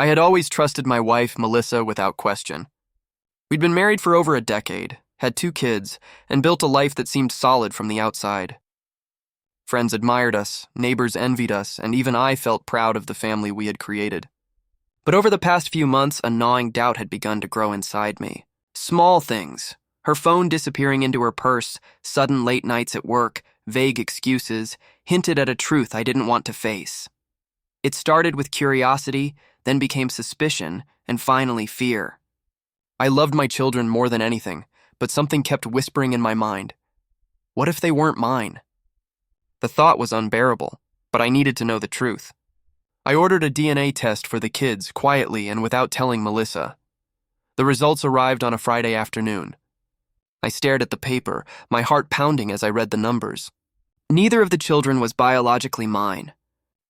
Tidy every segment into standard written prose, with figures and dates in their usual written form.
I had always trusted my wife, Melissa, without question. We'd been married for over a decade, had 2 kids, and built a life that seemed solid from the outside. Friends admired us, neighbors envied us, and even I felt proud of the family we had created. But over the past few months, a gnawing doubt had begun to grow inside me. Small things. Her phone disappearing into her purse, sudden late nights at work, vague excuses, hinted at a truth I didn't want to face. It started with curiosity, then became suspicion, and finally fear. I loved my children more than anything, but something kept whispering in my mind. What if they weren't mine? The thought was unbearable, but I needed to know the truth. I ordered a DNA test for the kids quietly and without telling Melissa. The results arrived on a Friday afternoon. I stared at the paper, my heart pounding as I read the numbers. Neither of the children was biologically mine.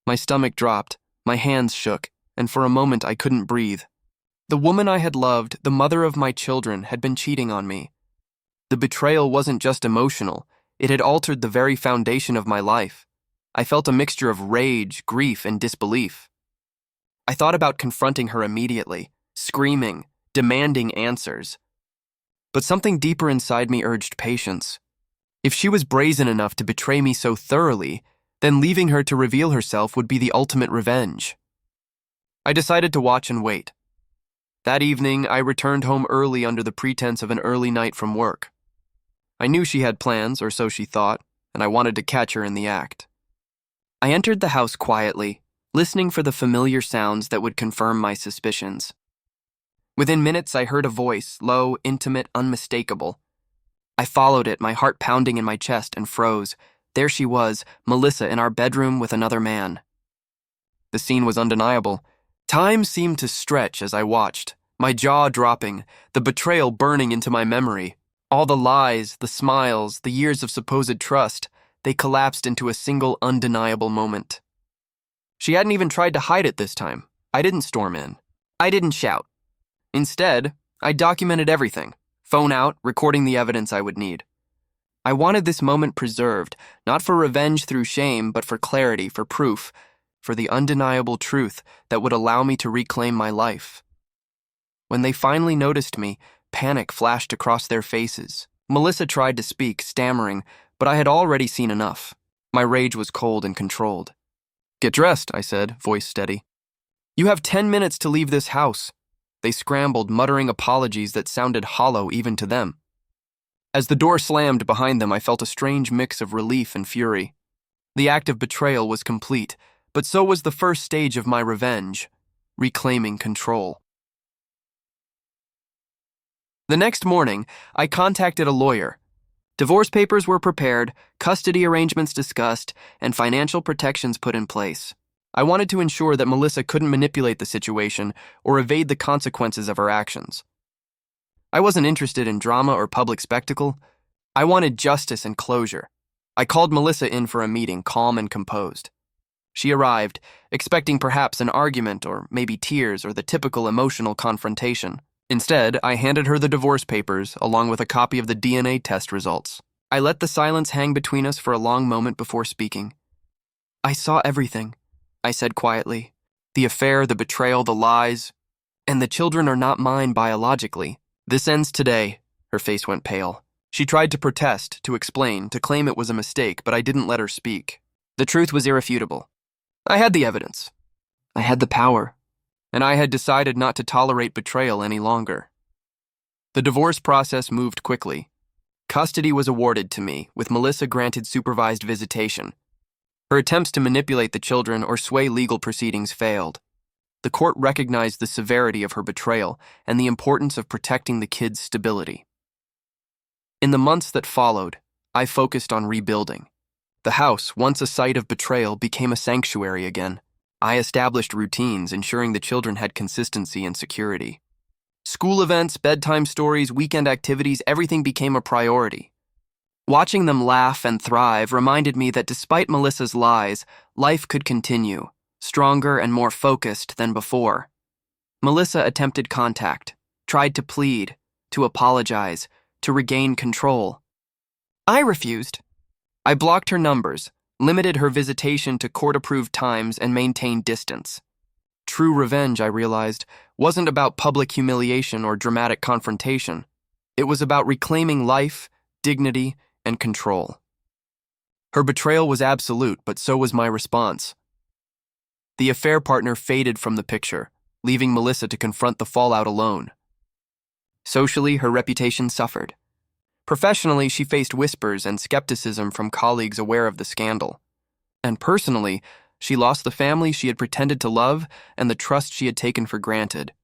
My stomach dropped, my hands shook, and for a moment I couldn't breathe. The woman I had loved, the mother of my children, had been cheating on me. The betrayal wasn't just emotional, it had altered the very foundation of my life. I felt a mixture of rage, grief, and disbelief. I thought about confronting her immediately, screaming, demanding answers. But something deeper inside me urged patience. If she was brazen enough to betray me so thoroughly, then leaving her to reveal herself would be the ultimate revenge. I decided to watch and wait. That evening, I returned home early under the pretense of an early night from work. I knew she had plans, or so she thought, and I wanted to catch her in the act. I entered the house quietly, listening for the familiar sounds that would confirm my suspicions. Within minutes, I heard a voice, low, intimate, unmistakable. I followed it, my heart pounding in my chest, and froze. There she was, Melissa, in our bedroom with another man. The scene was undeniable. Time seemed to stretch as I watched, my jaw dropping, the betrayal burning into my memory. All the lies, the smiles, the years of supposed trust, they collapsed into a single undeniable moment. She hadn't even tried to hide it this time. I didn't storm in. I didn't shout. Instead, I documented everything, phone out, recording the evidence I would need. I wanted this moment preserved, not for revenge through shame, but for clarity, for proof, for the undeniable truth that would allow me to reclaim my life. When they finally noticed me, panic flashed across their faces. Melissa tried to speak, stammering, but I had already seen enough. My rage was cold and controlled. "Get dressed," I said, voice steady. "You have 10 minutes to leave this house." They scrambled, muttering apologies that sounded hollow even to them. As the door slammed behind them, I felt a strange mix of relief and fury. The act of betrayal was complete, but so was the first stage of my revenge, reclaiming control. The next morning, I contacted a lawyer. Divorce papers were prepared, custody arrangements discussed, and financial protections put in place. I wanted to ensure that Melissa couldn't manipulate the situation or evade the consequences of her actions. I wasn't interested in drama or public spectacle. I wanted justice and closure. I called Melissa in for a meeting, calm and composed. She arrived, expecting perhaps an argument or maybe tears or the typical emotional confrontation. Instead, I handed her the divorce papers along with a copy of the DNA test results. I let the silence hang between us for a long moment before speaking. "I saw everything," I said quietly. "The affair, the betrayal, the lies. And the children are not mine biologically. This ends today." Her face went pale. She tried to protest, to explain, to claim it was a mistake, but I didn't let her speak. The truth was irrefutable. I had the evidence. I had the power. And I had decided not to tolerate betrayal any longer. The divorce process moved quickly. Custody was awarded to me, with Melissa granted supervised visitation. Her attempts to manipulate the children or sway legal proceedings failed. The court recognized the severity of her betrayal and the importance of protecting the kids' stability. In the months that followed, I focused on rebuilding. The house, once a site of betrayal, became a sanctuary again. I established routines, ensuring the children had consistency and security. School events, bedtime stories, weekend activities, everything became a priority. Watching them laugh and thrive reminded me that despite Melissa's lies, life could continue, stronger and more focused than before. Melissa attempted contact, tried to plead, to apologize, to regain control. I refused. I blocked her numbers, limited her visitation to court-approved times, and maintained distance. True revenge, I realized, wasn't about public humiliation or dramatic confrontation. It was about reclaiming life, dignity, and control. Her betrayal was absolute, but so was my response. The affair partner faded from the picture, leaving Melissa to confront the fallout alone. Socially, her reputation suffered. Professionally, she faced whispers and skepticism from colleagues aware of the scandal. And personally, she lost the family she had pretended to love and the trust she had taken for granted.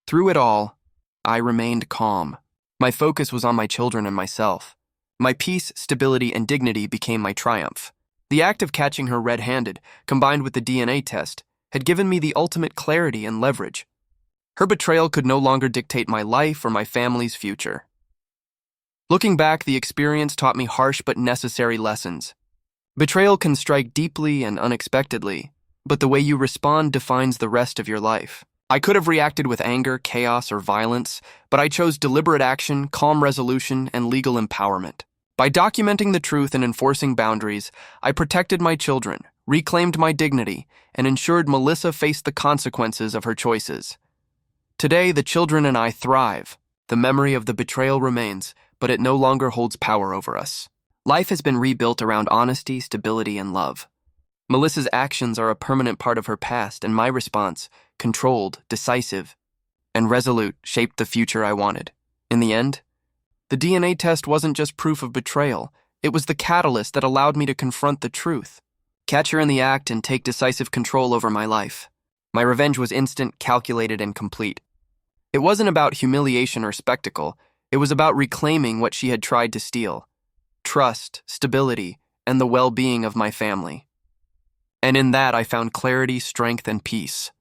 Through it all, I remained calm. My focus was on my children and myself. My peace, stability, and dignity became my triumph. The act of catching her red-handed, combined with the DNA test, had given me the ultimate clarity and leverage. Her betrayal could no longer dictate my life or my family's future. Looking back, the experience taught me harsh but necessary lessons. Betrayal can strike deeply and unexpectedly, but the way you respond defines the rest of your life. I could have reacted with anger, chaos, or violence, but I chose deliberate action, calm resolution, and legal empowerment. By documenting the truth and enforcing boundaries, I protected my children, reclaimed my dignity, and ensured Melissa faced the consequences of her choices. Today, the children and I thrive. The memory of the betrayal remains, but it no longer holds power over us. Life has been rebuilt around honesty, stability, and love. Melissa's actions are a permanent part of her past, and my response, controlled, decisive, and resolute, shaped the future I wanted. In the end, the DNA test wasn't just proof of betrayal, it was the catalyst that allowed me to confront the truth, catch her in the act, and take decisive control over my life. My revenge was instant, calculated, and complete. It wasn't about humiliation or spectacle, it was about reclaiming what she had tried to steal: trust, stability, and the well-being of my family. And in that I found clarity, strength, and peace.